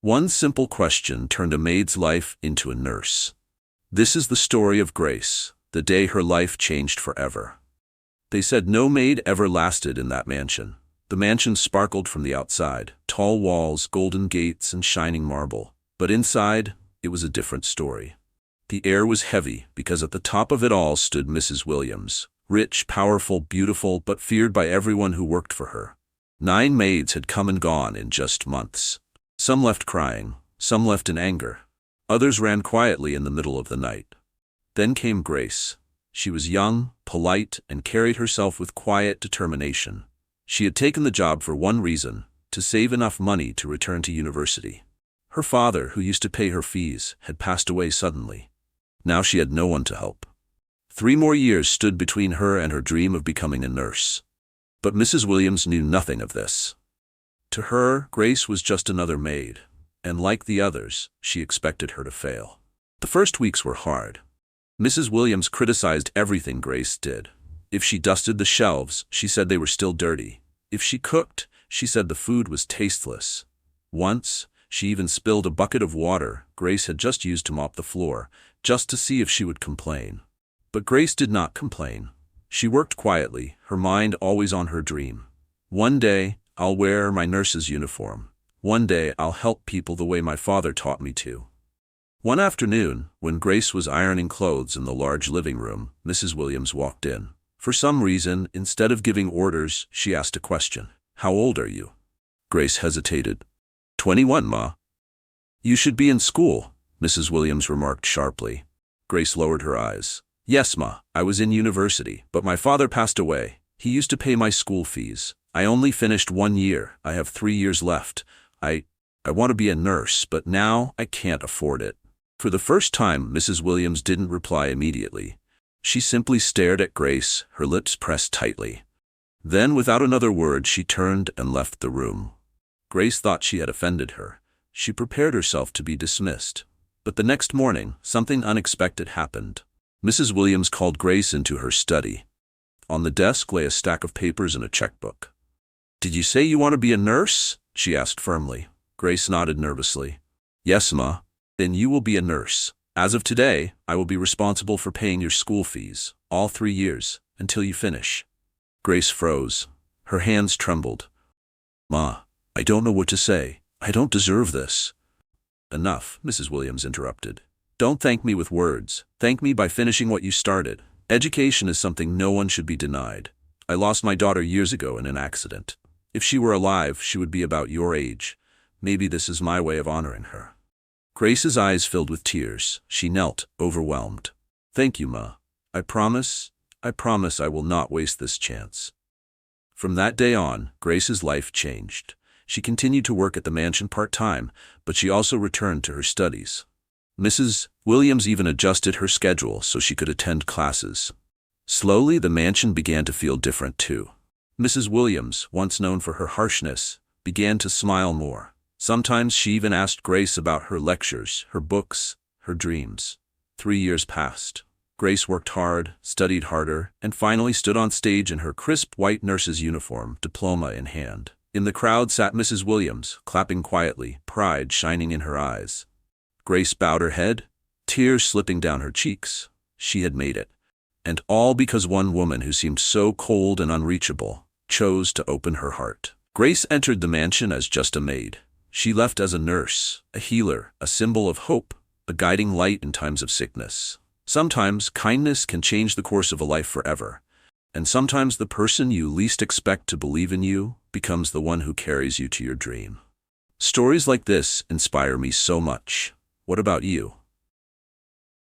One simple question turned a maid's life into a nurse. This is the story of Grace, the day her life changed forever. They said no maid ever lasted in that mansion. The mansion sparkled from the outside, tall walls, golden gates, and shining marble. But inside, it was a different story. The air was heavy because at the top of it all stood Mrs. Williams, rich, powerful, beautiful, but feared by everyone who worked for her. 9 maids had come and gone in just months. Some left crying, some left in anger. Others ran quietly in the middle of the night. Then came Grace. She was young, polite, and carried herself with quiet determination. She had taken the job for one reason: to save enough money to return to university. Her father, who used to pay her fees, had passed away suddenly. Now she had no one to help. 3 more years stood between her and her dream of becoming a nurse. But Mrs. Williams knew nothing of this. To her, Grace was just another maid, and like the others, she expected her to fail. The first weeks were hard. Mrs. Williams criticized everything Grace did. If she dusted the shelves, she said they were still dirty. If she cooked, she said the food was tasteless. Once, she even spilled a bucket of water Grace had just used to mop the floor, just to see if she would complain. But Grace did not complain. She worked quietly, her mind always on her dream. One day, I'll wear my nurse's uniform. One day, I'll help people the way my father taught me to. One afternoon, when Grace was ironing clothes in the large living room, Mrs. Williams walked in. For some reason, instead of giving orders, she asked a question. "How old are you?" Grace hesitated. 21, Ma." "You should be in school," Mrs. Williams remarked sharply. Grace lowered her eyes. "Yes, Ma, I was in university, but my father passed away. He used to pay my school fees. I only finished 1 year. I have 3 years left. I want to be a nurse, but now I can't afford it." For the first time, Mrs. Williams didn't reply immediately. She simply stared at Grace, her lips pressed tightly. Then, without another word, she turned and left the room. Grace thought she had offended her. She prepared herself to be dismissed. But the next morning, something unexpected happened. Mrs. Williams called Grace into her study. On the desk lay a stack of papers and a checkbook. "Did you say you want to be a nurse?" she asked firmly. Grace nodded nervously. "Yes, Ma." "Then you will be a nurse. As of today, I will be responsible for paying your school fees, all 3 years, until you finish." Grace froze. Her hands trembled. "Ma, I don't know what to say. I don't deserve this." "Enough," Mrs. Williams interrupted. "Don't thank me with words. Thank me by finishing what you started. Education is something no one should be denied. I lost my daughter years ago in an accident. If she were alive, she would be about your age. Maybe this is my way of honoring her." Grace's eyes filled with tears. She knelt, overwhelmed. "Thank you, Ma. I promise I will not waste this chance." From that day on, Grace's life changed. She continued to work at the mansion part-time, but she also returned to her studies. Mrs. Williams even adjusted her schedule so she could attend classes. Slowly, the mansion began to feel different too. Mrs. Williams, once known for her harshness, began to smile more. Sometimes she even asked Grace about her lectures, her books, her dreams. 3 years passed. Grace worked hard, studied harder, and finally stood on stage in her crisp white nurse's uniform, diploma in hand. In the crowd sat Mrs. Williams, clapping quietly, pride shining in her eyes. Grace bowed her head, tears slipping down her cheeks. She had made it. And all because one woman who seemed so cold and unreachable chose to open her heart. Grace entered the mansion as just a maid. She left as a nurse, a healer, a symbol of hope, a guiding light in times of sickness. Sometimes kindness can change the course of a life forever, and sometimes the person you least expect to believe in you becomes the one who carries you to your dream. Stories like this inspire me so much. What about you?